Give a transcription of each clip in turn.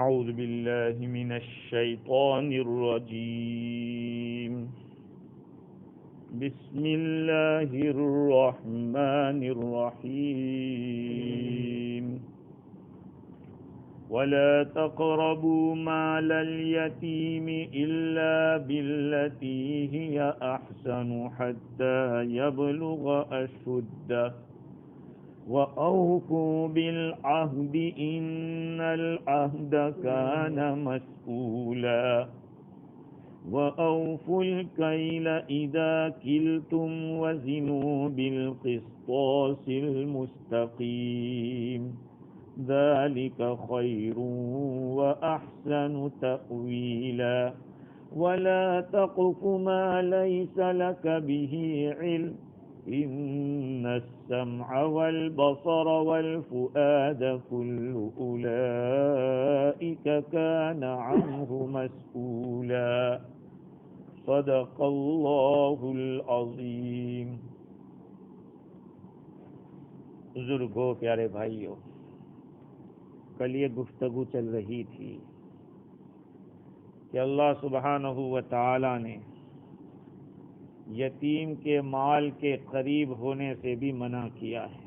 اعوذ باللہ من الشیطان الرجیم بسم اللہ الرحمن الرحیم ولا تقربوا مال اليتيم إلا بالتي هي أحسن حتى يبلغ أشده وأوفوا بالعهد إن العهد كان مسؤولا وأوفوا الكيل إذا كلتم وزنوا بالقسطاس المستقيم ذلك خير وأحسن تأويلا ولا تقف ما ليس لك به علم إن السمع والبصر والفؤاد كل أولئك كان عنه مسؤولا صدق اللہ العظیم۔ بزرگوں، پیارے بھائیوں، کل یہ گفتگو چل رہی تھی کہ اللہ سبحانہ و تعالی نے یتیم کے مال کے قریب ہونے سے بھی منع کیا ہے۔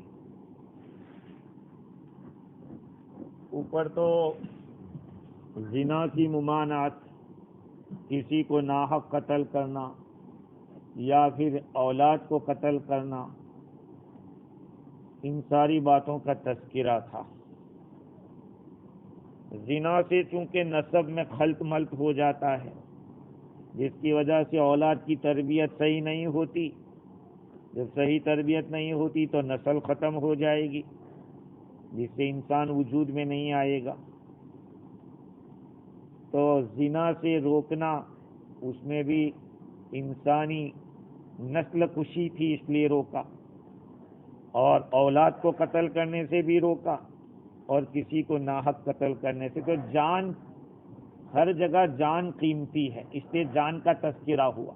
اوپر تو زنا کی ممانعت، کسی کو ناحق قتل کرنا یا پھر اولاد کو قتل کرنا، ان ساری باتوں کا تذکرہ تھا۔ زنا سے چونکہ نسب میں خلط ملط ہو جاتا ہے، جس کی وجہ سے اولاد کی تربیت صحیح نہیں ہوتی، جب صحیح تربیت نہیں ہوتی تو نسل ختم ہو جائے گی، جس سے انسان وجود میں نہیں آئے گا۔ تو زنا سے روکنا، اس میں بھی انسانی نسل کشی تھی، اس لیے روکا، اور اولاد کو قتل کرنے سے بھی روکا، اور کسی کو ناحق قتل کرنے سے۔ تو جان، ہر جگہ جان قیمتی ہے، اس لیے جان کا تذکرہ ہوا۔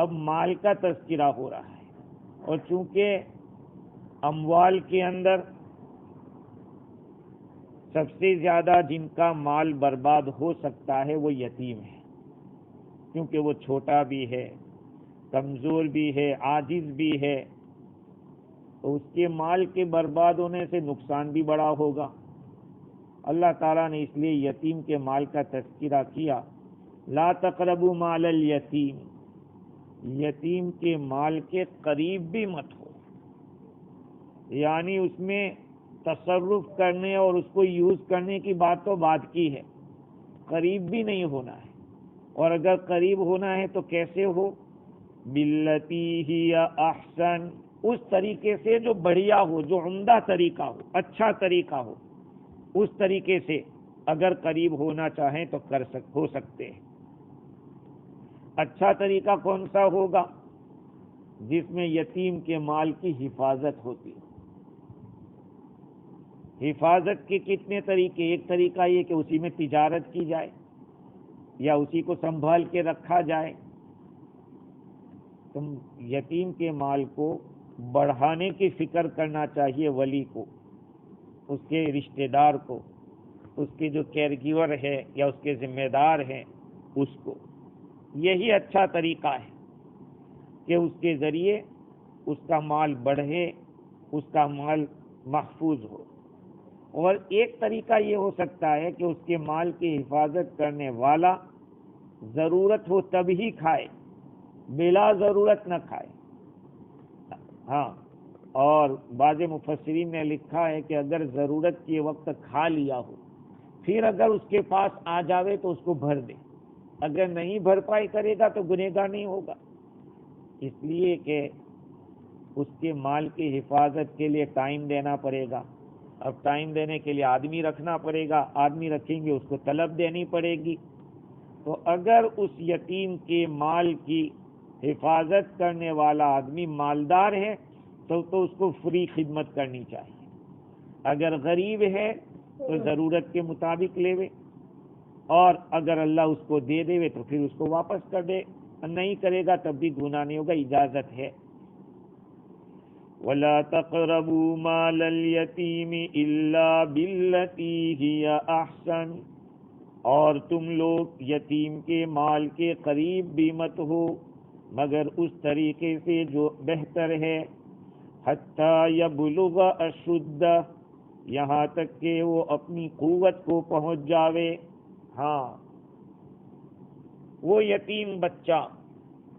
اب مال کا تذکرہ ہو رہا ہے، اور چونکہ اموال کے اندر سب سے زیادہ جن کا مال برباد ہو سکتا ہے وہ یتیم ہے، کیونکہ وہ چھوٹا بھی ہے، کمزور بھی ہے، عاجز بھی ہے، تو اس کے مال کے برباد ہونے سے نقصان بھی بڑا ہوگا۔ اللہ تعالیٰ نے اس لیے یتیم کے مال کا تذکرہ کیا، لا تقربوا مال الیتیم، یتیم کے مال کے قریب بھی مت ہو، یعنی اس میں تصرف کرنے اور اس کو یوز کرنے کی بات تو بات کی ہے، قریب بھی نہیں ہونا ہے، اور اگر قریب ہونا ہے تو کیسے ہو؟ باللتی ہی احسن، اس طریقے سے جو بڑھیا ہو، جو عمدہ طریقہ ہو، اچھا طریقہ ہو، اس طریقے سے اگر قریب ہونا چاہیں تو ہو سکتے ہیں۔ اچھا طریقہ کون سا ہوگا؟ جس میں یتیم کے مال کی حفاظت ہوتی ہے۔ حفاظت کے کتنے طریقے؟ ایک طریقہ یہ کہ اسی میں تجارت کی جائے یا اسی کو سنبھال کے رکھا جائے۔ تم یتیم کے مال کو بڑھانے کی فکر کرنا چاہیے ولی کو، اس کے رشتہ دار کو، اس کے جو کیئر گیور ہے یا اس کے ذمہ دار ہیں اس کو۔ یہی اچھا طریقہ ہے کہ اس کے ذریعے اس کا مال بڑھے، اس کا مال محفوظ ہو۔ اور ایک طریقہ یہ ہو سکتا ہے کہ اس کے مال کی حفاظت کرنے والا ضرورت ہو تب ہی کھائے، بلا ضرورت نہ کھائے۔ ہاں، اور بعض مفسرین نے لکھا ہے کہ اگر ضرورت کے وقت کھا لیا ہو، پھر اگر اس کے پاس آ جاوے تو اس کو بھر دے، اگر نہیں بھرپائی کرے گا تو گنہگار نہیں ہوگا۔ اس لیے کہ اس کے مال کی حفاظت کے لیے ٹائم دینا پڑے گا، اب ٹائم دینے کے لیے آدمی رکھنا پڑے گا، آدمی رکھیں گے اس کو طلب دینی پڑے گی۔ تو اگر اس یتیم کے مال کی حفاظت کرنے والا آدمی مالدار ہے تو اس کو فری خدمت کرنی چاہیے، اگر غریب ہے تو ضرورت کے مطابق لے، اور اگر اللہ اس کو دے دے تو پھر اس کو واپس کر دے، نہیں کرے گا تب بھی گناہ نہیں ہوگا، اجازت ہے۔ وَلَا تَقْرَبُوا مَالَ الْيَتِيمِ إِلَّا بِالَّتِي هِيَ أَحْسَنُ، اور تم لوگ یتیم کے مال کے قریب بھی مت ہو مگر اس طریقے سے جو بہتر ہے، حتیٰ یبلغ اشدہ، یہاں تک کہ وہ اپنی قوت کو پہنچ جاوے۔ ہاں، وہ یتیم بچہ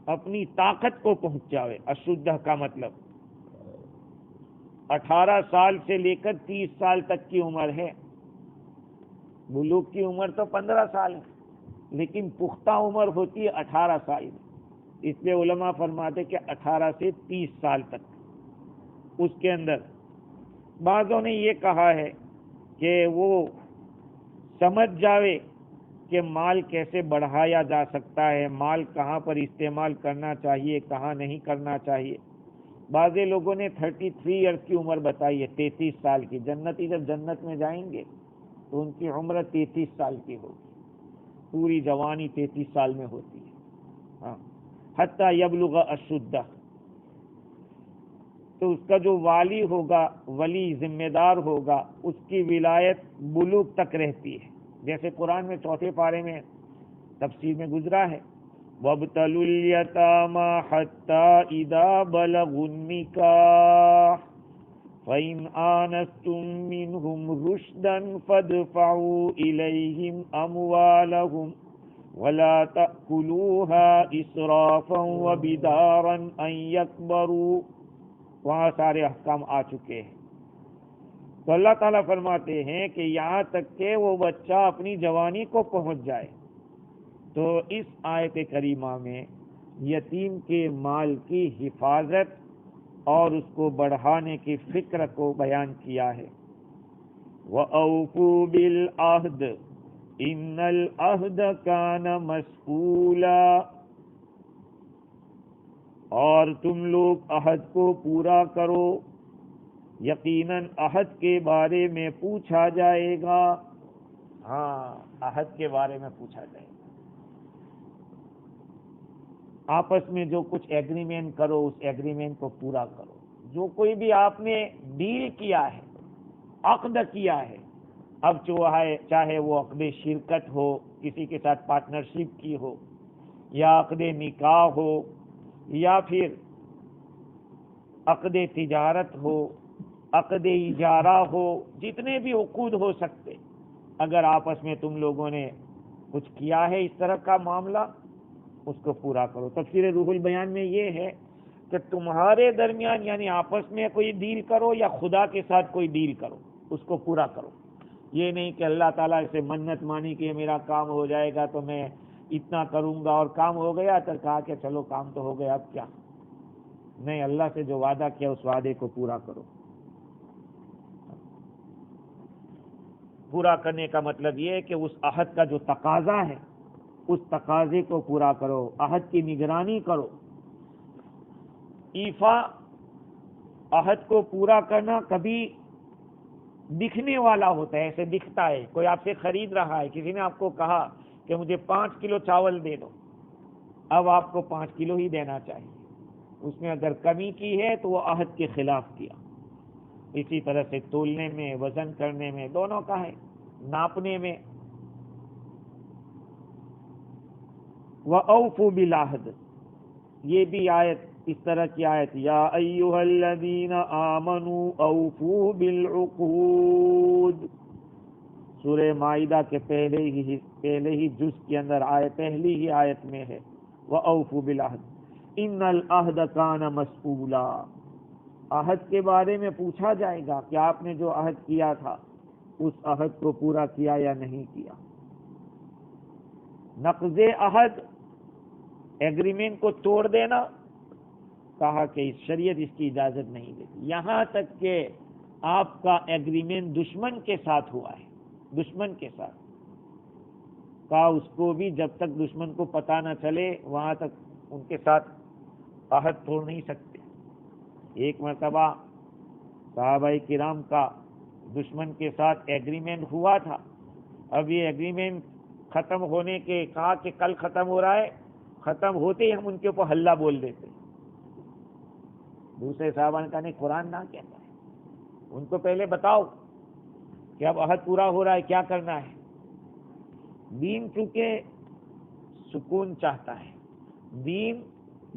اپنی طاقت کو پہنچ جاوے۔ اشدہ کا مطلب 18 سال سے لے کر 30 سال تک کی عمر ہے۔ بلوغ کی عمر تو 15 سال ہے، لیکن پختہ عمر ہوتی ہے 18 سال میں۔ اس لیے علماء فرماتے کہ 18 سے 30 سال تک اس کے اندر بعضوں نے یہ کہا ہے کہ وہ سمجھ جاوے کہ مال کیسے بڑھایا جا سکتا ہے، مال کہاں پر استعمال کرنا چاہیے، کہاں نہیں کرنا چاہیے۔ بعض لوگوں نے 33 ایئرس کی عمر بتائی ہے، 33 سال کی۔ جنتی جب جنت میں جائیں گے تو ان کی عمر 33 سال کی ہوگی، پوری جوانی 33 سال میں ہوتی ہے۔ ہاں، حتیٰ یبلغ اشدہ، تو اس کا جو والی ہوگا، ولی ذمہ دار ہوگا، اس کی ولایت بلوغ تک رہتی ہے، جیسے قرآن میں 4 پارے میں تفسیر میں گزرا ہے، وَابْتَلُوا الْيَتَامَى حَتَّى إِذَا بَلَغُوا النِّكَاحَ فَإِنْ آنَسْتُم مِّنْهُمْ رُشْدًا فَادْفَعُوا إِلَيْهِمْ أَمْوَالَهُمْ وَلَا تَأْكُلُوهَا إِسْرَافًا وَبِدَارًا أَن يَكْبَرُوا۔ وہاں سارے احکام آ چکے ہیں۔ تو اللہ تعالیٰ فرماتے ہیں کہ یہاں تک کہ وہ بچہ اپنی جوانی کو پہنچ جائے۔ تو اس آیت کریمہ میں یتیم کے مال کی حفاظت اور اس کو بڑھانے کی فکر کو بیان کیا ہے۔ وَأَوْفُوا بِالْعَهْدِ إِنَّ الْعَهْدَ كَانَ مَسْئُولًا، اور تم لوگ عہد کو پورا کرو، یقیناً عہد کے بارے میں پوچھا جائے گا۔ ہاں، عہد کے بارے میں پوچھا جائے گا۔ آپس میں جو کچھ ایگریمنٹ کرو، اس ایگریمنٹ کو پورا کرو۔ جو کوئی بھی آپ نے ڈیل کیا ہے، عقد کیا ہے، اب چاہے وہ عقد شرکت ہو، کسی کے ساتھ پارٹنرشپ کی ہو، یا عقد نکاح ہو، یا پھر عقد تجارت ہو، عقد اجارہ ہو، جتنے بھی عقود ہو سکتے، اگر آپس میں تم لوگوں نے کچھ کیا ہے اس طرح کا معاملہ، اس کو پورا کرو۔ تفسیر روح البیان میں یہ ہے کہ تمہارے درمیان یعنی آپس میں کوئی ڈیل کرو یا خدا کے ساتھ کوئی ڈیل کرو، اس کو پورا کرو۔ یہ نہیں کہ اللہ تعالیٰ سے منت مانی کہ میرا کام ہو جائے گا تو میں اتنا کروں گا، اور کام ہو گیا تو کہا کہ چلو کام تو ہو گیا اب کیا۔ نہیں، اللہ سے جو وعدہ کیا اس وعدے کو پورا کرو۔ پورا کرنے کا مطلب یہ ہے کہ اس عہد کا جو تقاضا ہے اس تقاضے کو پورا کرو، عہد کی نگرانی کرو۔ ایفا، عہد کو پورا کرنا کبھی دکھنے والا ہوتا ہے، ایسے دکھتا ہے، کوئی آپ سے خرید رہا ہے، کسی نے آپ کو کہا کہ مجھے 5 کلو چاول دے دو، اب آپ کو 5 کلو ہی دینا چاہیے۔ اس میں اگر کمی کی ہے تو وہ عہد کے خلاف کیا۔ اسی طرح سے تولنے میں، وزن کرنے میں، دونوں کا ہے، ناپنے میں۔ وَأَوْفُوا بِالْعَهْدِ، یہ بھی آیت اس طرح کی آیت، یا ایھا الذین آمنوا اوفوا بالعقود، سورہ معاہدہ کے پہلے ہی جز کے اندر پہلی ہی آیت میں ہے، وَأَوْفُوا بِالْعَهْدِ إِنَّ الْعَهْدَ كَانَ مَسْئُولًا، عہد کے بارے میں پوچھا جائے گا کہ آپ نے جو عہد کیا تھا اس عہد کو پورا کیا یا نہیں کیا۔ نقض عہد، ایگریمنٹ کو توڑ دینا، کہا کہ شریعت اس کی اجازت نہیں دیتی، یہاں تک کہ آپ کا ایگریمنٹ دشمن کے ساتھ ہوا ہے، دشمن کے ساتھ، کہا اس کو بھی جب تک دشمن کو پتہ نہ چلے وہاں تک ان کے ساتھ عہد توڑ نہیں سکتے۔ ایک مرتبہ صحابہ کرام کا دشمن کے ساتھ ایگریمنٹ ہوا تھا، اب یہ ایگریمنٹ ختم ہونے کے کہا کہ کل ختم ہو رہا ہے، ختم ہوتے ہی ہم ان کے اوپر حلہ بول دیتے۔ دوسرے صحابہ نے کہا نہیں، قرآن نہ کہتا ہے، ان کو پہلے بتاؤ کہ اب عہد پورا ہو رہا ہے، کیا کرنا ہے۔ دین چونکہ سکون چاہتا ہے، دین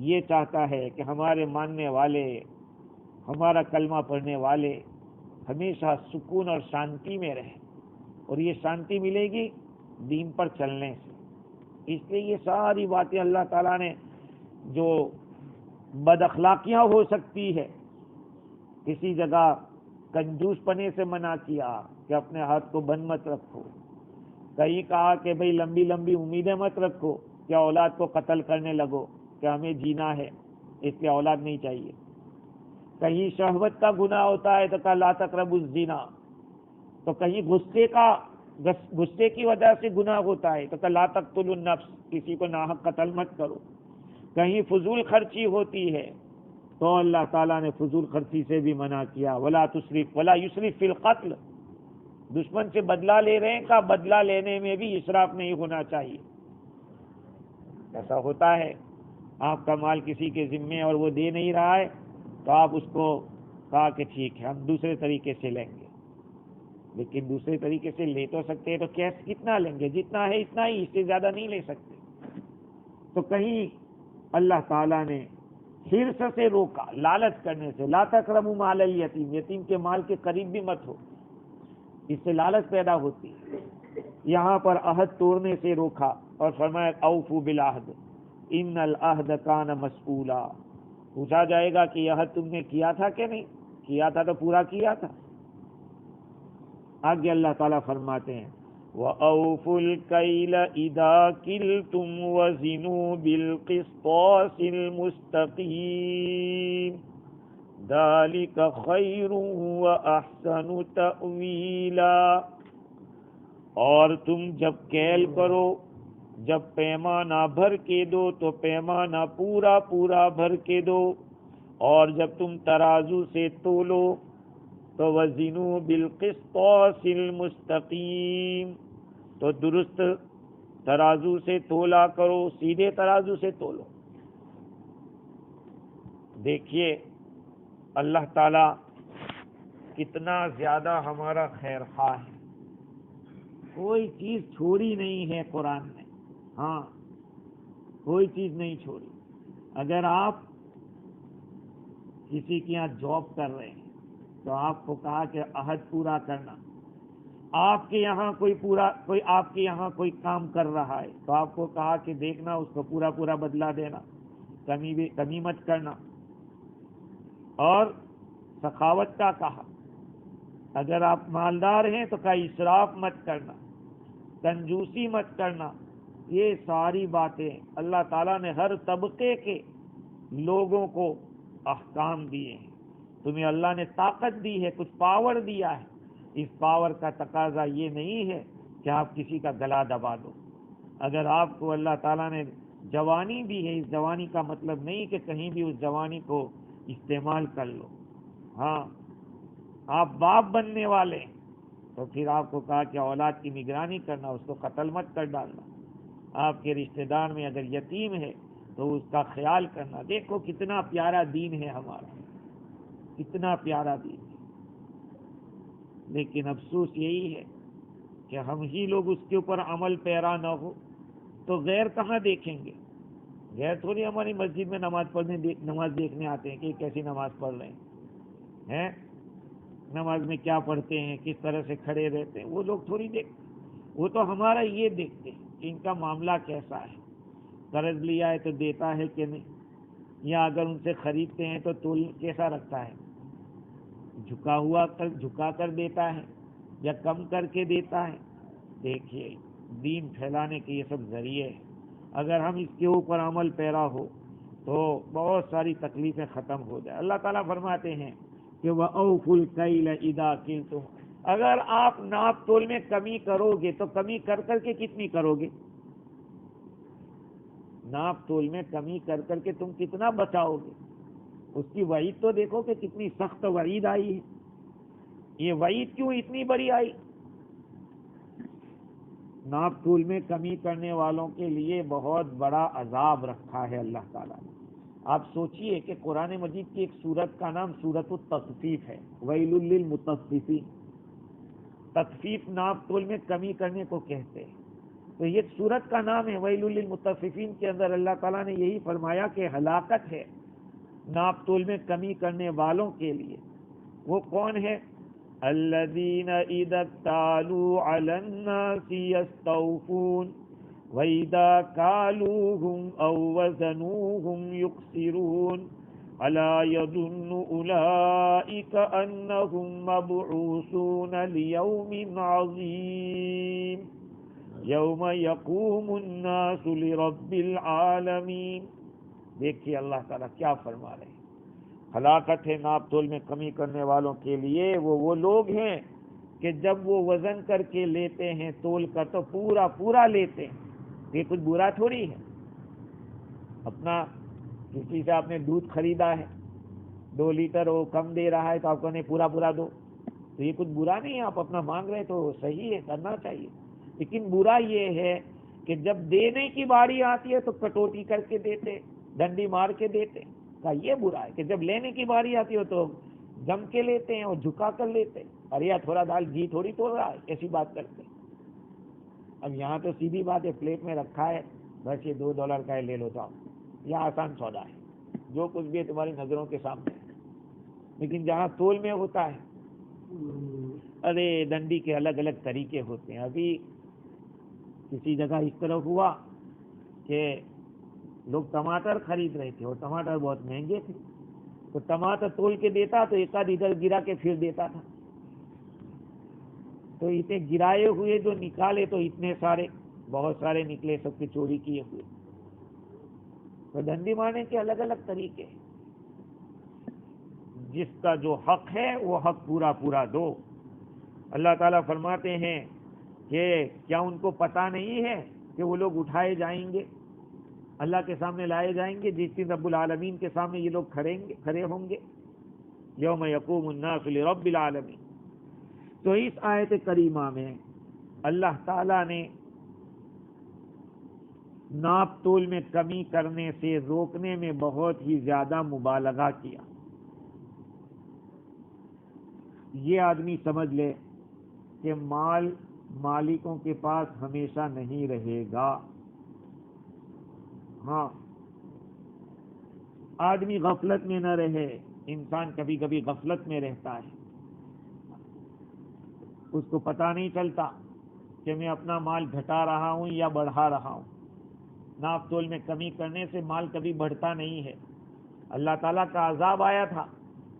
یہ چاہتا ہے کہ ہمارے ماننے والے، ہمارا کلمہ پڑھنے والے ہمیشہ سکون اور شانتی میں رہیں، اور یہ شانتی ملے گی دین پر چلنے سے۔ اس لیے یہ ساری باتیں اللہ تعالیٰ نے جو بد اخلاقیاں ہو سکتی ہے، کسی جگہ کنجوس پنے سے منع کیا کہ اپنے ہاتھ کو بند مت رکھو، کہیں کہا کہ بھئی لمبی لمبی امیدیں مت رکھو کہ اولاد کو قتل کرنے لگو کہ ہمیں جینا ہے اس لیے اولاد نہیں چاہیے، کہیں شہوت کا گناہ ہوتا ہے تو کہا لا تقربوا الزنا، تو کہیں غصے کی وجہ سے گناہ ہوتا ہے تو کہا لا تقتلوا النفس، کسی کو ناحق قتل مت کرو، کہیں فضول خرچی ہوتی ہے تو اللہ تعالیٰ نے فضول خرچی سے بھی منع کیا، ولا تسرف ولا یسرف فی القتل، دشمن سے بدلہ لے رہے ہیں کہ بدلہ لینے میں بھی اسراف نہیں ہونا چاہیے۔ ایسا ہوتا ہے آپ کا مال کسی کے ذمے اور وہ دے نہیں رہا ہے تو آپ اس کو کہا کہ ٹھیک ہے ہم دوسرے طریقے سے لیں گے، لیکن دوسرے طریقے سے لے تو سکتے ہیں، تو کیس کتنا لیں گے؟ جتنا ہے اتنا ہی، اس سے زیادہ نہیں لے سکتے۔ تو کہیں اللہ تعالیٰ نے حرص سے روکا، لالچ کرنے سے، لا تقربوا مال الیتیم، یتیم کے مال کے قریب بھی مت ہو، اس سے لالچ پیدا ہوتی ہے۔ یہاں پر عہد توڑنے سے روکا اور فرمایا اوفوا بالعہد ان العہد کان مسئولا، پوچھا جائے گا کہ یہ عہد تم نے کیا تھا کہ نہیں کیا تھا، تو پورا کیا تھا۔ آگے اللہ تعالیٰ فرماتے ہیں وَأَوْفُوا الْكَيْلَ إِذَا كِلْتُمْ وَزِنُوا بِالْقِسْطَاسِ الْمُسْتَقِيمِ ذَلِكَ خَيْرٌ وَأَحْسَنُ تَأْوِيلًا، اور تم جب کیل کرو، جب پیمانہ بھر کے دو تو پیمانہ پورا پورا بھر کے دو، اور جب تم ترازو سے تولو تو وزنوا بالقسطاس المستقیم، تو درست ترازو سے تولا کرو، سیدھے ترازو سے تولو۔ دیکھیے اللہ تعالی کتنا زیادہ ہمارا خیر خواہ ہے، کوئی چیز چھوڑی نہیں ہے قرآن نے، ہاں کوئی چیز نہیں چھوڑی۔ اگر آپ کسی کے یہاں جاب کر رہے ہیں تو آپ کو کہا کہ عہد پورا کرنا، آپ کے یہاں کوئی آپ کے یہاں کوئی کام کر رہا ہے تو آپ کو کہا کہ دیکھنا اس کو پورا پورا بدلہ دینا، کمی مت کرنا، اور سخاوت کا کہا۔ اگر آپ مالدار ہیں تو کہا اسراف مت کرنا، کنجوسی مت کرنا۔ یہ ساری باتیں اللہ تعالیٰ نے ہر طبقے کے لوگوں کو احکام دیے ہیں۔ تمہیں اللہ نے طاقت دی ہے، کچھ پاور دیا ہے، اس پاور کا تقاضا یہ نہیں ہے کہ آپ کسی کا گلا دبا دو۔ اگر آپ کو اللہ تعالیٰ نے جوانی دی ہے، اس جوانی کا مطلب نہیں کہ کہیں بھی اس جوانی کو استعمال کر لو۔ ہاں آپ باپ بننے والے تو پھر آپ کو کہا کہ اولاد کی نگرانی کرنا، اس کو قتل مت کر ڈالنا۔ آپ کے رشتہ دار میں اگر یتیم ہے تو اس کا خیال کرنا۔ دیکھو کتنا پیارا دین ہے ہمارا، کتنا پیارا دین ہے، لیکن افسوس یہی ہے کہ ہم ہی لوگ اس کے اوپر عمل پیرا نہ ہو تو غیر کہاں دیکھیں گے؟ غیر تھوڑی ہماری مسجد میں نماز دیکھنے آتے ہیں کہ کیسی نماز پڑھ رہے ہیں، نماز میں کیا پڑھتے ہیں، کس طرح سے کھڑے رہتے ہیں، وہ لوگ تھوڑی دیکھتے، وہ تو ہمارا یہ دیکھتے ہیں کہ ان کا معاملہ کیسا ہے، قرض لیا ہے تو دیتا ہے کہ نہیں، یا اگر ان سے خریدتے ہیں تو تول کیسا رکھتا ہے، جھکا کر دیتا ہے یا کم کر کے دیتا ہے۔ دیکھیے دین پھیلانے کے یہ سب ذریعے ہیں، اگر ہم اس کے اوپر عمل پیرا ہو تو بہت ساری تکلیفیں ختم ہو جائے۔ اللہ تعالیٰ فرماتے ہیں کہ وَأَوْفُوا الْكَيْلَ إِذَا كِلْتُمْ، اگر آپ ناپ تول میں کمی کرو گے تو کمی کر کر کے کتنی کرو گے؟ ناپ تول میں کمی کر کر کے تم کتنا بچاؤ گے؟ اس کی وعید تو دیکھو کہ کتنی سخت وعید آئی ہے۔ یہ وعید کیوں اتنی بڑی آئی؟ ناپ تول میں کمی کرنے والوں کے لیے بہت بڑا عذاب رکھا ہے اللہ تعالیٰ نے۔ آپ سوچئے کہ قرآن مجید کی ایک سورت کا نام سورت التطفیف ہے، ویل للمطففین۔ تطفیف ناپ تول میں کمی کرنے کو کہتے ہیں۔ تو یہ سورت کا نام ہے ویل للمطففین، کے اندر اللہ تعالیٰ نے یہی فرمایا کہ ہلاکت ہے ناپ تول میں کمی کرنے والوں کے لیے۔ وہ کون ہے؟ الذین اذا اکتالوا علی الناس یستوفون وَإِذَا كَالُوهُمْ أَوْ وَزَنُوهُمْ يُخْسِرُونَ أَلَا يَظُنُّ أُولَئِكَ أَنَّهُمْ مَبْعُوثُونَ لِيَوْمٍ عَظِيمٍ يَوْمَ يَقُومُ النَّاسُ لِرَبِّ الْعَالَمِينَ۔ دیکھیے اللہ تعالیٰ کیا فرما رہے ہیں، ہلاکت ہے ناپ تول میں کمی کرنے والوں کے لیے۔ وہ لوگ ہیں کہ جب وہ وزن کر کے لیتے ہیں تول کر تو پورا پورا لیتے ہیں۔ یہ کچھ برا تھوڑی ہے، اپنا کسی سے آپ نے دودھ خریدا ہے 2 لیٹر، وہ کم دے رہا ہے تو آپ کو نہیں پورا پورا دو، تو یہ کچھ برا نہیں ہے، آپ اپنا مانگ رہے تو صحیح ہے، کرنا چاہیے۔ لیکن برا یہ ہے کہ جب دینے کی باری آتی ہے تو کٹوتی کر کے دیتے، ڈنڈی مار کے دیتے، کا یہ برا ہے کہ جب لینے کی باری آتی ہو تو جم کے لیتے ہیں اور جھکا کر لیتے، ارے یار تھوڑا دال گھی تھوڑی توڑ رہا ہے، ایسی بات کرتے۔ اب یہاں تو سیدھی بات ہے، پلیٹ میں رکھا ہے، بس یہ $2 کا ہے، لے لو تو آپ، یہ آسان سودا ہے، جو کچھ بھی ہے تمہاری نظروں کے سامنے۔ لیکن جہاں تول میں ہوتا ہے، ارے ڈنڈی کے الگ الگ طریقے ہوتے ہیں۔ ابھی کسی جگہ اس طرح ہوا کہ لوگ ٹماٹر خرید رہے تھے اور ٹماٹر بہت مہنگے تھے، تو ٹماٹر تول کے دیتا تو ایک آدھ ادھر گرا کے پھر دیتا تھا، تو اتنے گرائے ہوئے جو نکالے تو اتنے سارے، بہت سارے نکلے، سب کے چوری کیے ہوئے۔ تو ڈنڈی مارنے کے الگ الگ طریقے، جس کا جو حق ہے وہ حق پورا پورا دو۔ اللہ تعالیٰ فرماتے ہیں کہ کیا ان کو پتہ نہیں ہے کہ وہ لوگ اٹھائے جائیں گے، اللہ کے سامنے لائے جائیں گے، جس دن رب العالمین کے سامنے یہ لوگ کھڑے ہوں گے، یوم یقوم الناس لرب العالمین۔ تو اس آیت کریمہ میں اللہ تعالیٰ نے ناپ تول میں کمی کرنے سے روکنے میں بہت ہی زیادہ مبالغہ کیا۔ یہ آدمی سمجھ لے کہ مال مالکوں کے پاس ہمیشہ نہیں رہے گا۔ ہاں، آدمی غفلت میں نہ رہے، انسان کبھی کبھی غفلت میں رہتا ہے، اس کو پتہ نہیں چلتا کہ میں اپنا مال گھٹا رہا ہوں یا بڑھا رہا ہوں۔ ناپ تول میں کمی کرنے سے مال کبھی بڑھتا نہیں ہے۔ اللہ تعالیٰ کا عذاب آیا تھا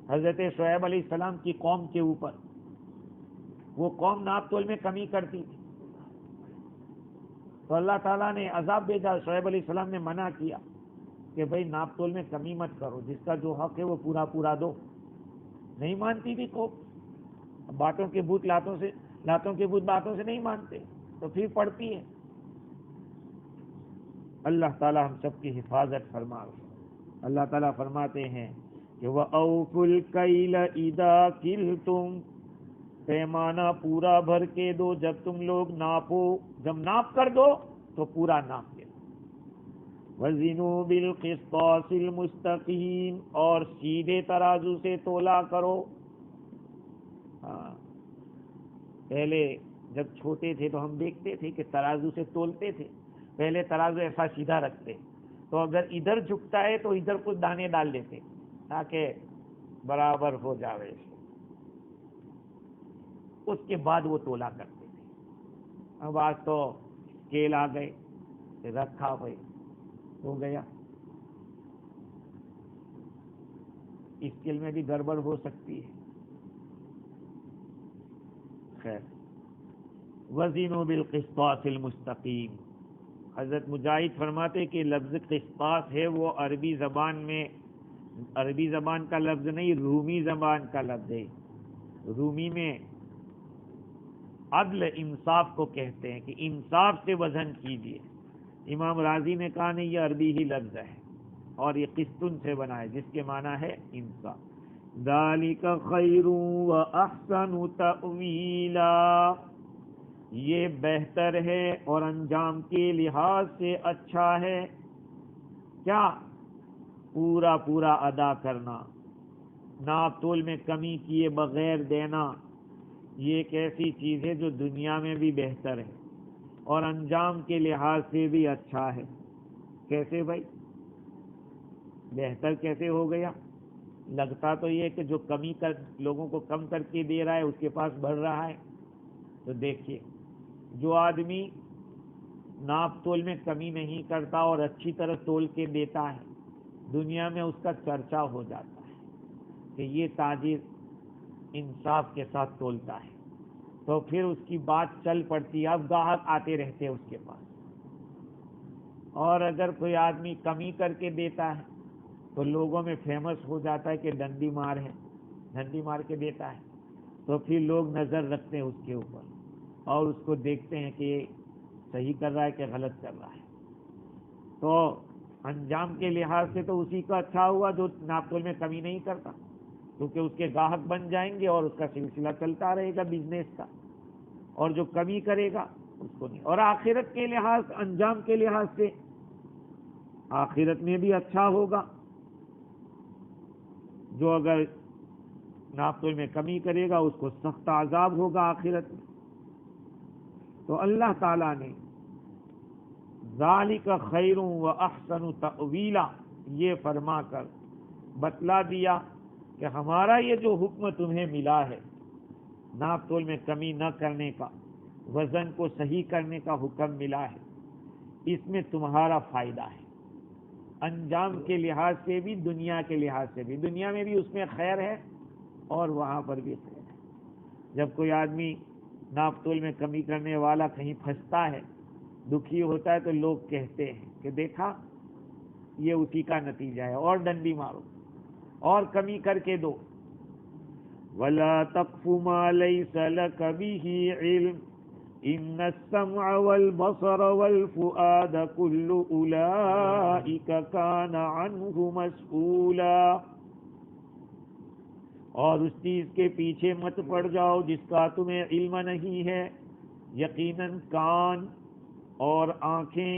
حضرت شعیب علیہ السلام کی قوم کے اوپر، وہ قوم ناپ تول میں کمی کرتی تھی، تو اللہ تعالیٰ نے عذاب بھیجا۔ شعیب علیہ السلام نے منع کیا کہ بھئی ناپ تول میں کمی مت کرو، جس کا جو حق ہے وہ پورا پورا دو۔ نہیں مانتی تھی قوم، باتوں کے بھوت لاتوں کے بھوت باتوں سے نہیں مانتے، تو پھر پڑتی ہے۔ اللہ تعالیٰ ہم سب کی حفاظت فرمائے۔ اللہ تعالیٰ فرماتے ہیں کہ وَأَوْفُوا الْكَيْلَ إِذَا كِلْتُمْ، پیمانہ پورا بھر کے دو جب تم لوگ ناپو، جب ناپ کر دو تو پورا ناپ کے دو۔ وَزِنُوا بِالْقِسْطَاسِ الْمُسْتَقِيمِ، اور سیدھے ترازو سے تولا کرو۔ ہاں، پہلے جب چھوٹے تھے تو ہم دیکھتے تھے کہ ترازو سے تولتے تھے، پہلے ترازو ایسا سیدھا رکھتے، تو اگر ادھر جھکتا ہے تو ادھر کچھ دانے ڈال دیتے تاکہ برابر ہو جاوے، اس کے بعد وہ تولا کرتے تھے۔ اب آج تو اسکیل آ گئے، رکھا بھائی ہو گیا، اسکیل میں بھی گڑبڑ ہو سکتی ہے۔ خیر، وزنوا بالقسطاس المستقیم، حضرت مجاہد فرماتے کہ لفظ قسطاس ہے وہ عربی زبان کا لفظ نہیں، رومی زبان کا لفظ ہے۔ رومی میں عدل انصاف کو کہتے ہیں کہ انصاف سے وزن کیجیے۔ امام راضی نے کہا نہیں، یہ عربی ہی لفظ ہے اور یہ قسطن سے بنا ہے، جس کے معنی ہے انصاف۔ ذالک خیر واحسن تأویلا، یہ بہتر ہے اور انجام کے لحاظ سے اچھا ہے۔ کیا؟ پورا پورا ادا کرنا، ناپ تول میں کمی کیے بغیر دینا، یہ ایک ایسی چیز ہے جو دنیا میں بھی بہتر ہے، اور انجام کے لحاظ سے بھی اچھا ہے۔ کیسے بھائی؟ بہتر کیسے ہو گیا؟ لگتا تو یہ کہ جو کمی کر لوگوں کو کم کر کے دے رہا ہے اس کے پاس بڑھ رہا ہے۔ تو دیکھیے، جو آدمی ناپ تول میں کمی نہیں کرتا اور اچھی طرح تول کے دیتا ہے، دنیا میں اس کا چرچا ہو جاتا ہے کہ یہ تاجر انصاف کے ساتھ تولتا ہے، تو پھر اس کی بات چل پڑتی ہے، اب گاہک آتے رہتے ہیں اس کے پاس۔ اور اگر کوئی آدمی کمی کر کے دیتا ہے تو لوگوں میں فیمس ہو جاتا ہے کہ ڈنڈی مار ہے، ڈنڈی مار کے دیتا ہے، تو پھر لوگ نظر رکھتے ہیں اس کے اوپر اور اس کو دیکھتے ہیں کہ یہ صحیح کر رہا ہے کہ غلط کر رہا ہے۔ تو انجام کے لحاظ سے تو اسی کا اچھا ہوا جو ناپ تول میں کمی نہیں کرتا، کیونکہ اس کے گاہک بن جائیں گے اور اس کا سلسلہ چلتا رہے گا بزنس کا، اور جو کمی کرے گا اس کو نہیں۔ اور آخرت کے لحاظ، انجام کے لحاظ سے آخرت میں بھی اچھا ہوگا، جو اگر ناپ تول میں کمی کرے گا اس کو سخت عذاب ہوگا آخرت میں۔ تو اللہ تعالیٰ نے ذالک خیر و احسن تأویلا یہ فرما کر بتلا دیا کہ ہمارا یہ جو حکم تمہیں ملا ہے، ناپ تول میں کمی نہ کرنے کا، وزن کو صحیح کرنے کا حکم ملا ہے، اس میں تمہارا فائدہ ہے، انجام کے لحاظ سے بھی، دنیا کے لحاظ سے بھی۔ دنیا میں بھی اس میں خیر ہے اور وہاں پر بھی خیر ہے۔ جب کوئی آدمی ناپ تول میں کمی کرنے والا کہیں پھنستا ہے، دکھی ہوتا ہے، تو لوگ کہتے ہیں کہ دیکھا یہ اسی کا نتیجہ ہے، اور ڈنڈی مارو اور کمی کر کے دو۔ وَلَا تَقْفُ مَا لَيْسَ لَكَ بِهِ عِلْمٌ إِنَّ السَّمْعَ وَالْبَصَرَ وَالْفُؤَادَ كُلُّ أُولَئِكَ كَانَ عَنْهُ مَسْئُولًا۔ اور اس چیز کے پیچھے مت پڑ جاؤ جس کا تمہیں علم نہیں ہے، یقیناً کان اور آنکھیں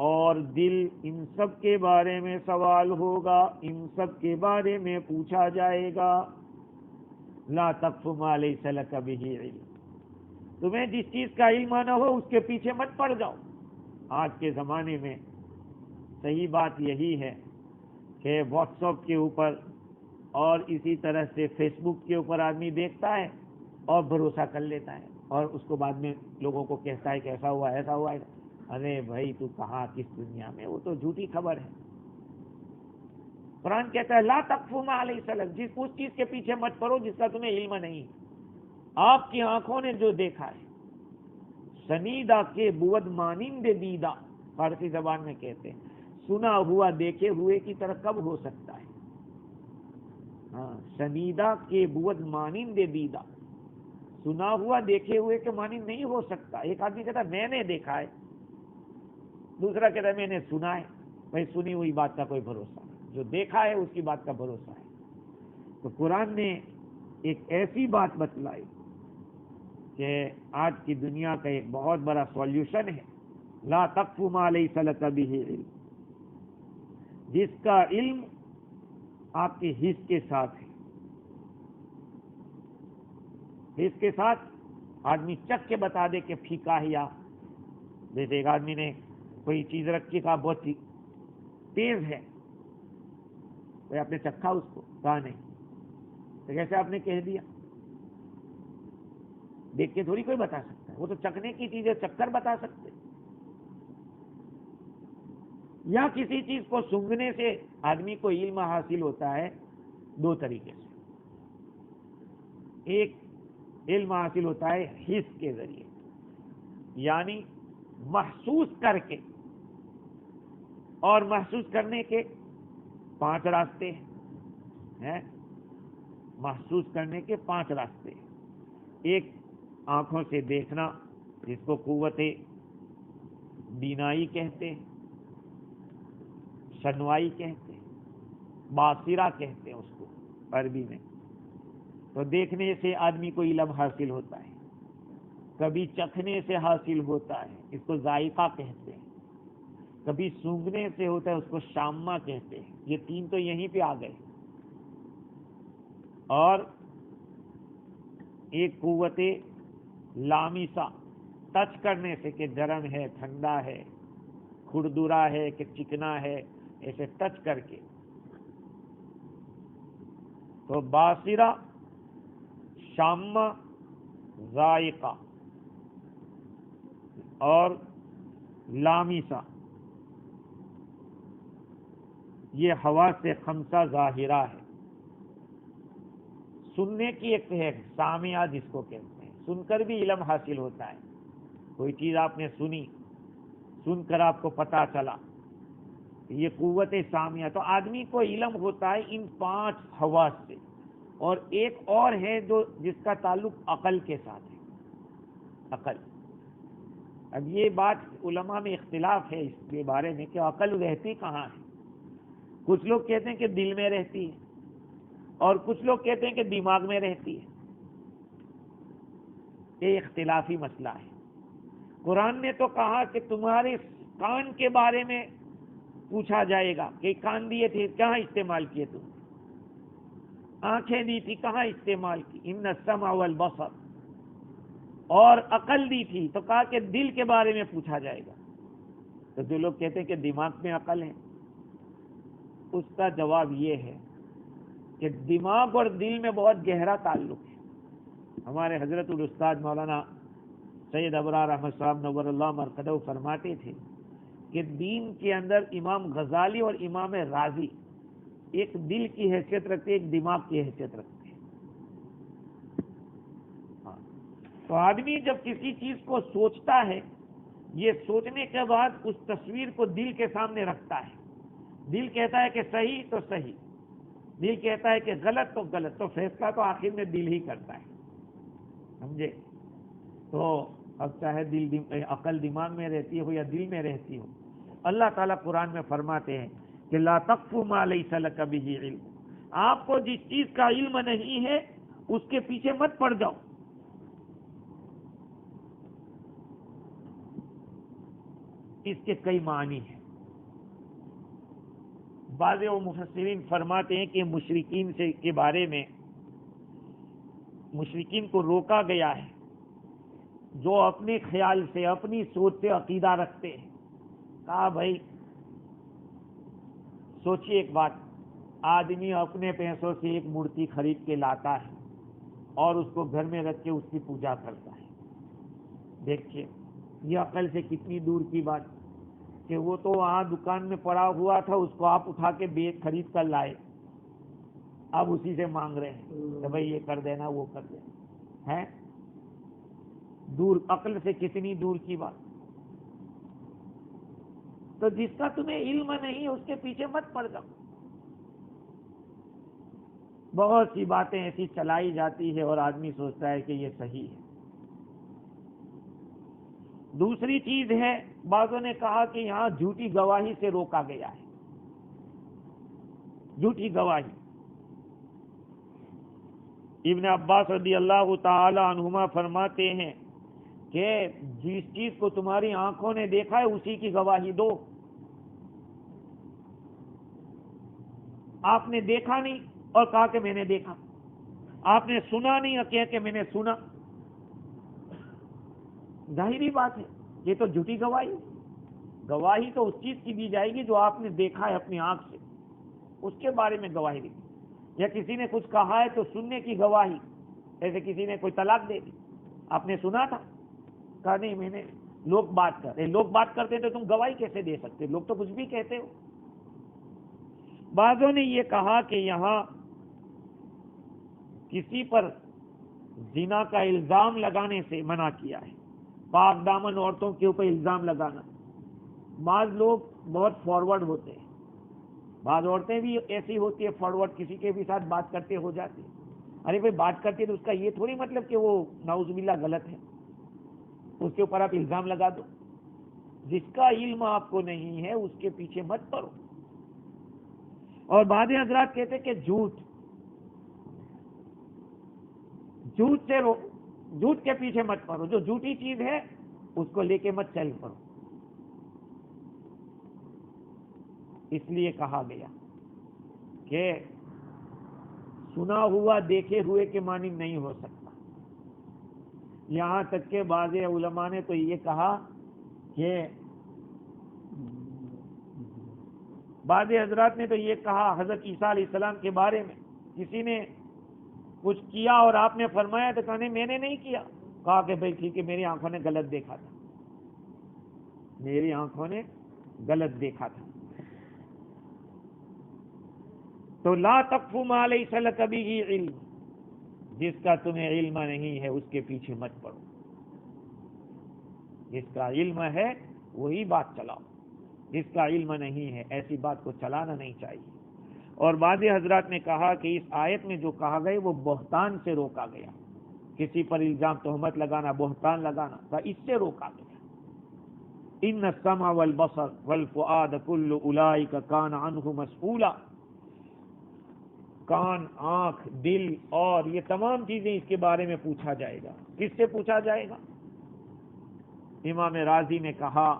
اور دل ان سب کے بارے میں سوال ہوگا، ان سب کے بارے میں پوچھا جائے گا۔ لا تقف ما لیس لک بہ علم، تمہیں جس چیز کا علم نہ ہو اس کے پیچھے مت پڑ جاؤ۔ آج کے زمانے میں صحیح بات یہی ہے کہ واٹس ایپ کے اوپر اور اسی طرح سے فیس بک کے اوپر آدمی دیکھتا ہے اور بھروسہ کر لیتا ہے، اور اس کو بعد میں لوگوں کو کہتا ہے کہ ایسا ہوا ایسا ہوا۔ ارے بھائی تو کہاں کس دنیا میں، وہ تو جھوٹی خبر ہے۔ قرآن کہتا ہے لا تقف ما لیس لک، اس چیز کے پیچھے مت پڑو جس کا تمہیں علم نہیں۔ آپ کی آنکھوں نے جو دیکھا ہے، شنیدہ کے بود مانند دیدہ، فارسی زبان میں کہتے ہیں، سنا ہوا دیکھے ہوئے کی طرح کب ہو سکتا ہے؟ ہاں، شنیدہ کے بود مانند دیدہ، سنا ہوا دیکھے ہوئے کے مانند نہیں ہو سکتا۔ ایک آدمی کہتا ہے میں نے دیکھا ہے، دوسرا کہتا ہے میں نے سنا ہے۔ بھائی سنی ہوئی بات کا کوئی بھروسہ نہیں، جو دیکھا ہے اس کی بات کا بھروسہ ہے۔ تو قرآن نے ایک ایسی بات بتلائی کہ آج کی دنیا کا ایک بہت بڑا سولوشن ہے، لا تقف ما لیس لک بہ علم، جس کا علم آپ کے حس کے ساتھ ہے۔ حس کے ساتھ آدمی چکھ کے بتا دے کہ پھیکا ہے، یا جیسے ایک آدمی نے کوئی چیز رکھی، کہا بہت تیز ہے، تو آپ نے چکھا اس کو، کہا نہیں، تو کیسے آپ نے کہہ دیا؟ دیکھ کے تھوڑی کوئی بتا سکتا ہے، وہ تو چکھنے کی چیز ہے، چکھ کر بتا سکتے۔ یا کسی چیز کو سونگھنے سے آدمی کو علم حاصل ہوتا ہے دو طریقے سے۔ ایک علم حاصل ہوتا ہے حس کے ذریعے، یعنی محسوس کر کے، اور محسوس کرنے کے 5 راستے ہیں، محسوس کرنے کے 5 راستے۔ ایک آنکھوں سے دیکھنا، جس کو قوت بینائی کہتے ہیں، شنوائی کہتے ہیں، باصرہ کہتے ہیں اس کو عربی میں۔ تو دیکھنے سے آدمی کو علم حاصل ہوتا ہے، کبھی چکھنے سے حاصل ہوتا ہے، اس کو ذائقہ کہتے ہیں، کبھی سونگھنے سے ہوتا ہے، اس کو شامہ کہتے ہیں۔ یہ 3 تو یہیں پہ آ گئے۔ اور ایک قوت لامسہ، ٹچ کرنے سے کہ گرم ہے، ٹھنڈا ہے، کھردرا ہے کہ چکنا ہے، ایسے ٹچ کر کے. تو باصرہ، شامہ، ذائقہ اور لامسہ، یہ حواس خمسہ ظاہرہ ہے. سننے کی ایک ہے سامعہ جس کو کہتے ہیں، سن کر بھی علم حاصل ہوتا ہے. کوئی چیز آپ نے سنی، سن کر آپ کو پتہ چلا، یہ قوت سامعہ. تو آدمی کو علم ہوتا ہے ان 5 حواس سے. اور ایک اور ہے جس کا تعلق عقل کے ساتھ ہے، عقل. اب یہ بات علماء میں اختلاف ہے اس کے بارے میں کہ عقل رہتی کہاں ہے. کچھ لوگ کہتے ہیں کہ دل میں رہتی ہے، اور کچھ لوگ کہتے ہیں کہ دماغ میں رہتی ہے. یہ اختلافی مسئلہ ہے. قرآن نے تو کہا کہ تمہارے کان کے بارے میں پوچھا جائے گا کہ کان دیے تھے کہاں استعمال کیے تم، آنکھیں دی تھی کہاں استعمال کی، ان السمع والبصر. اور عقل دی تھی تو کہا کہ دل کے بارے میں پوچھا جائے گا. تو جو لوگ کہتے ہیں کہ دماغ میں عقل ہے، اس کا جواب یہ ہے کہ دماغ اور دل میں بہت گہرا تعلق ہے. ہمارے حضرت الاستاذ مولانا سید ابرار احمد صاحب نور اللہ مرقدہ فرماتے تھے کہ دین کے اندر امام غزالی اور امام رازی ایک دل کی حیثیت رکھتے، ایک دماغ کی حیثیت رکھتے. تو آدمی جب کسی چیز کو سوچتا ہے، یہ سوچنے کے بعد اس تصویر کو دل کے سامنے رکھتا ہے. دل کہتا ہے کہ صحیح تو صحیح، دل کہتا ہے کہ غلط تو غلط. تو فیصلہ تو آخر میں دل ہی کرتا ہے، سمجھے. تو اب چاہے عقل دماغ میں رہتی ہو یا دل میں رہتی ہو، اللہ تعالیٰ قرآن میں فرماتے ہیں کہ لا تقف ما لیس لک بہ علم. آپ کو جس چیز کا علم نہیں ہے اس کے پیچھے مت پڑ جاؤ. اس کے کئی معنی ہیں. بعض مفسرین فرماتے ہیں کہ مشرکین کے بارے میں مشرکین کو روکا گیا ہے جو اپنے خیال سے، اپنی سوچ سے عقیدہ رکھتے ہیں. کہا بھائی سوچیے ایک بات، آدمی اپنے پیسوں سے ایک مورتی خرید کے لاتا ہے اور اس کو گھر میں رکھ کے اس کی پوجا کرتا ہے. دیکھیے یہ عقل سے کتنی دور کی بات کہ وہ تو وہاں دکان میں پڑا ہوا تھا، اس کو آپ اٹھا کے خرید کر لائے، اب اسی سے مانگ رہے ہیں کہ بھائی یہ کر دینا وہ کر دینا ہے. دور، عقل سے کتنی دور کی بات. تو جس کا تمہیں علم نہیں اس کے پیچھے مت پڑ جاؤ. بہت سی باتیں ایسی چلائی جاتی ہے اور آدمی سوچتا ہے کہ یہ صحیح ہے. دوسری چیز ہے، بعضوں نے کہا کہ یہاں جھوٹی گواہی سے روکا گیا ہے. جھوٹی گواہی. ابن عباس رضی اللہ تعالی عنہما فرماتے ہیں کہ جس چیز کو تمہاری آنکھوں نے دیکھا ہے اسی کی گواہی دو. آپ نے دیکھا نہیں اور کہا کہ میں نے دیکھا، آپ نے سنا نہیں اور کہا کہ میں نے سنا، ظاہری بات ہے یہ تو جھوٹی گواہی. گواہی تو اس چیز کی دی جائے گی جو آپ نے دیکھا ہے اپنی آنکھ سے، اس کے بارے میں گواہی دی. یا کسی نے کچھ کہا ہے تو سننے کی گواہی، جیسے کسی نے کوئی طلاق دے دی، آپ نے سنا تھا، کہا نہیں میں نے، لوگ بات کر رہے، لوگ بات کرتے تو تم گواہی کیسے دے سکتے، لوگ تو کچھ بھی کہتے ہو. بعضوں نے یہ کہا کہ یہاں کسی پر زنا کا الزام لگانے سے منع کیا ہے، پاک دامن عورتوں کے اوپر الزام لگانا. بعض لوگ بہت فارورڈ ہوتے ہیں، بعض عورتیں بھی ایسی ہوتی ہے فارورڈ، کسی کے بھی ساتھ بات کرتے ہو جاتی ہے. ارے کوئی بات کرتی ہے تو اس کا یہ تھوڑی مطلب کہ وہ نعوذ باللہ غلط ہے، اس کے اوپر آپ الزام لگا دو. جس کا علم آپ کو نہیں ہے اس کے پیچھے مت پڑو. اور بعض حضرات کہتے کہ جھوٹ سے جھوٹ کے پیچھے مت پڑو، جو جھوٹی چیز ہے اس کو لے کے مت چل پڑو. اس لیے کہا گیا کہ سنا ہوا دیکھے ہوئے کے معنی نہیں ہو سکتا. یہاں تک کہ بعض علماء نے تو یہ کہا کہ بعض حضرات نے تو یہ کہا حضرت عیسیٰ علیہ السلام کے بارے میں، کسی نے کچھ کیا اور آپ نے فرمایا تو کہا نہیں میں نے نہیں کیا، کہا کہ بھائی ٹھیک ہے میری آنکھوں نے غلط دیکھا تھا، میری آنکھوں نے غلط دیکھا تھا۔ تو لا تقف ما لیس لک بہ علم، جس کا تمہیں علم نہیں ہے اس کے پیچھے مت پڑو، جس کا علم ہے وہی بات چلاؤ، جس کا علم نہیں ہے ایسی بات کو چلانا نہیں چاہیے۔ اور بعض حضرات نے کہا کہ اس آیت میں جو کہا گیا وہ بہتان سے روکا گیا، کسی پر الزام تہمت لگانا، بہتان لگانا تھا، اس سے روکا گیا۔ ان السمع والبصر والفؤاد کل اولئک کان عنہ مسئولا، کان، آنکھ، دل اور یہ تمام چیزیں اس کے بارے میں پوچھا جائے گا۔ کس سے پوچھا جائے گا؟ امام رازی نے کہا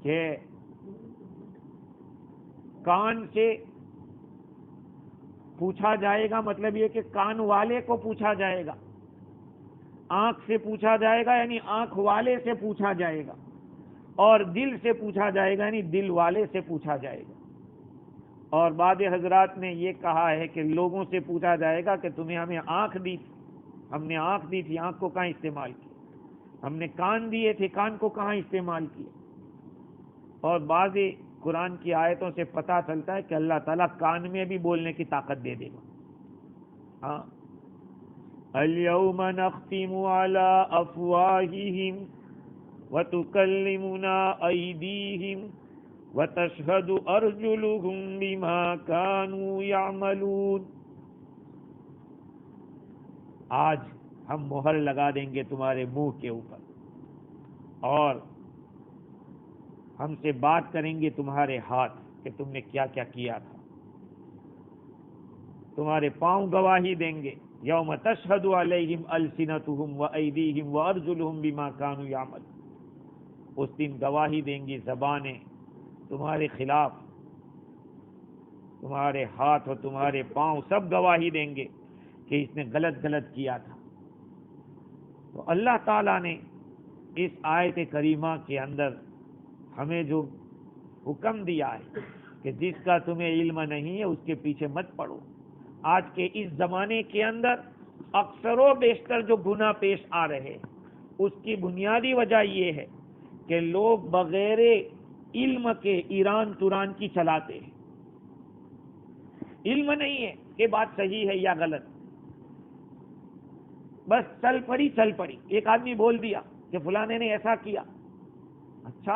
کہ کان سے پوچھا جائے گا، مطلب یہ کہ کان والے کو پوچھا جائے گا، آنکھ سے پوچھا جائے گا یعنی آنکھ والے سے پوچھا جائے گا، اور دل سے پوچھا جائے گا یعنی دل والے سے پوچھا جائے گا۔ اور بعض حضرات نے یہ کہا ہے کہ لوگوں سے پوچھا جائے گا کہ تمہیں ہمیں آنکھ دی تھی، ہم نے آنکھ دی تھی، آنکھ کو کہاں استعمال کیا؟ ہم نے کان دیے تھے، کان کو کہاں استعمال کیا؟ اور بعض قرآن کی آیتوں سے پتہ چلتا ہے کہ اللہ تعالیٰ کان میں بھی بولنے کی طاقت دے دے گا۔ ہاں، اليوم نختم على افواہہم وتکلمنا ایدیہم وتشہد ارجلہم بما كانوا يعملون، آج ہم مہر لگا دیں گے تمہارے منہ کے اوپر، اور ہم سے بات کریں گے تمہارے ہاتھ کہ تم نے کیا کیا کیا تھا، تمہارے پاؤں گواہی دیں گے۔ یوم تشہد علیہم السنتہم وایدیہم وارجلہم بما كانوا یعملون، اس دن گواہی دیں گی زبانیں تمہارے خلاف، تمہارے ہاتھ اور تمہارے پاؤں سب گواہی دیں گے کہ اس نے غلط کیا تھا۔ تو اللہ تعالیٰ نے اس آیت کریمہ کے اندر ہمیں جو حکم دیا ہے کہ جس کا تمہیں علم نہیں ہے اس کے پیچھے مت پڑو۔ آج کے اس زمانے کے اندر اکثر و بیشتر جو گناہ پیش آ رہے ہیں اس کی بنیادی وجہ یہ ہے کہ لوگ بغیر علم کے ایران توران کی چلاتے ہیں، علم نہیں ہے کہ بات صحیح ہے یا غلط، بس چل پڑی۔ ایک آدمی بول دیا کہ فلانے نے ایسا کیا، اچھا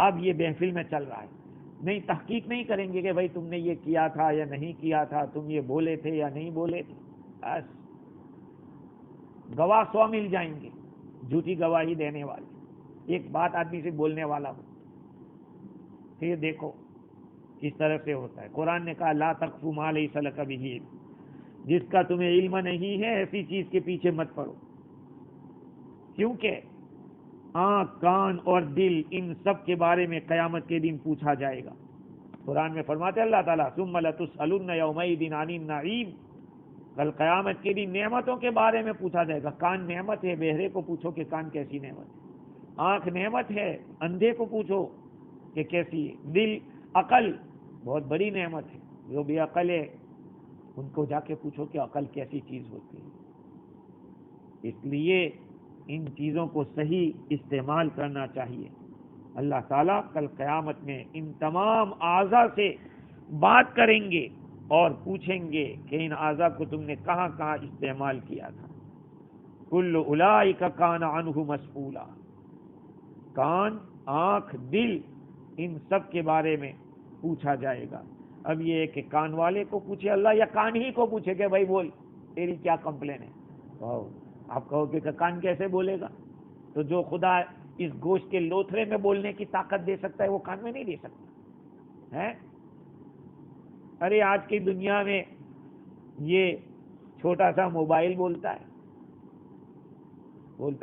اب یہ محفل میں چل رہا ہے، نہیں تحقیق نہیں کریں گے کہ بھائی تم نے یہ کیا تھا یا نہیں کیا تھا، تم یہ بولے تھے یا نہیں بولے تھے، بس گواہ 100 مل جائیں گے، جھوٹی گواہی دینے والے، ایک بات آدمی سے بولنے والا ہو۔ پھر دیکھو کس طرح سے ہوتا ہے۔ قرآن نے کہا لا تقف ما لیس لک بہ علم، جس کا تمہیں علم نہیں ہے ایسی چیز کے پیچھے مت پڑو، کیونکہ آنکھ، کان اور دل ان سب کے بارے میں قیامت کے دن پوچھا جائے گا۔ قرآن میں فرماتے اللہ تعالیٰ ثم لتسألن یومئذ عن النعیم، کل قیامت کے دن نعمتوں کے بارے میں پوچھا جائے گا۔ کان نعمت ہے، بہرے کو پوچھو کہ کان کیسی نعمت ہے، آنکھ نعمت ہے، اندھے کو پوچھو کہ کیسی ہے، دل، عقل بہت بڑی نعمت ہے، جو بھی عقل ہے ان کو جا کے پوچھو کہ عقل کیسی چیز ہوتی ہے۔ اس لیے ان چیزوں کو صحیح استعمال کرنا چاہیے۔ اللہ تعالیٰ کل قیامت میں ان تمام اعضاء سے بات کریں گے اور پوچھیں گے کہ ان اعضاء کو تم نے کہاں کہاں استعمال کیا تھا۔ کل اولئک کان عنہ مسئولا، کان، آنکھ، دل ان سب کے بارے میں پوچھا جائے گا۔ اب یہ ہے کہ کان والے کو پوچھے اللہ یا کان ہی کو پوچھے کہ بھائی بول تیری کیا کمپلین ہے؟ آپ کہو کہ کان کیسے بولے گا؟ تو جو خدا اس گوشت کے لوتھڑے میں بولنے کی طاقت دے سکتا ہے وہ کان میں نہیں دے سکتا ہے؟ ارے آج کی دنیا میں یہ چھوٹا سا موبائل بولتا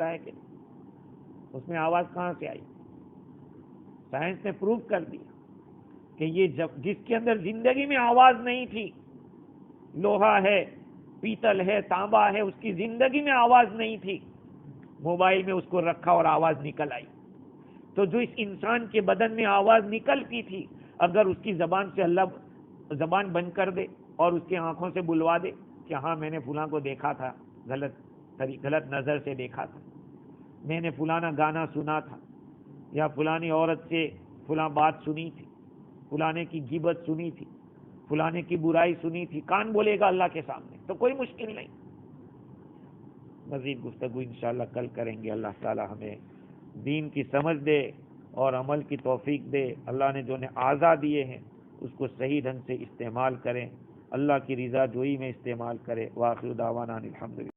ہے کہ اس میں آواز کہاں سے آئی؟ سائنس نے پروف کر دیا کہ یہ جس کے اندر زندگی میں آواز نہیں تھی، لوہا ہے، پیتل ہے، تانبا ہے، اس کی زندگی میں آواز نہیں تھی، موبائل میں اس کو رکھا اور آواز نکل آئی. تو جو اس انسان کے بدن میں آواز نکلتی تھی، اگر اس کی زبان سے اللہ زبان بند کر دے اور اس کی آنکھوں سے بلوا دے کہ ہاں میں نے فلاں کو دیکھا تھا، غلط نظر سے دیکھا تھا، میں نے فلانا گانا سنا تھا، یا فلانی عورت سے فلاں بات سنی تھی، فلانے کی غیبت سنی تھی، فلانے کی برائی سنی تھی، کان بولے گا اللہ کے سامنے، تو کوئی مشکل نہیں. مزید گفتگو انشاءاللہ کل کریں گے. اللہ تعالی ہمیں دین کی سمجھ دے اور عمل کی توفیق دے. اللہ نے جو نے اعضاء دیے ہیں اس کو صحیح ڈھنگ سے استعمال کریں، اللہ کی رضا جوئی میں استعمال کرے. وآخر دعوانا الحمدللہ.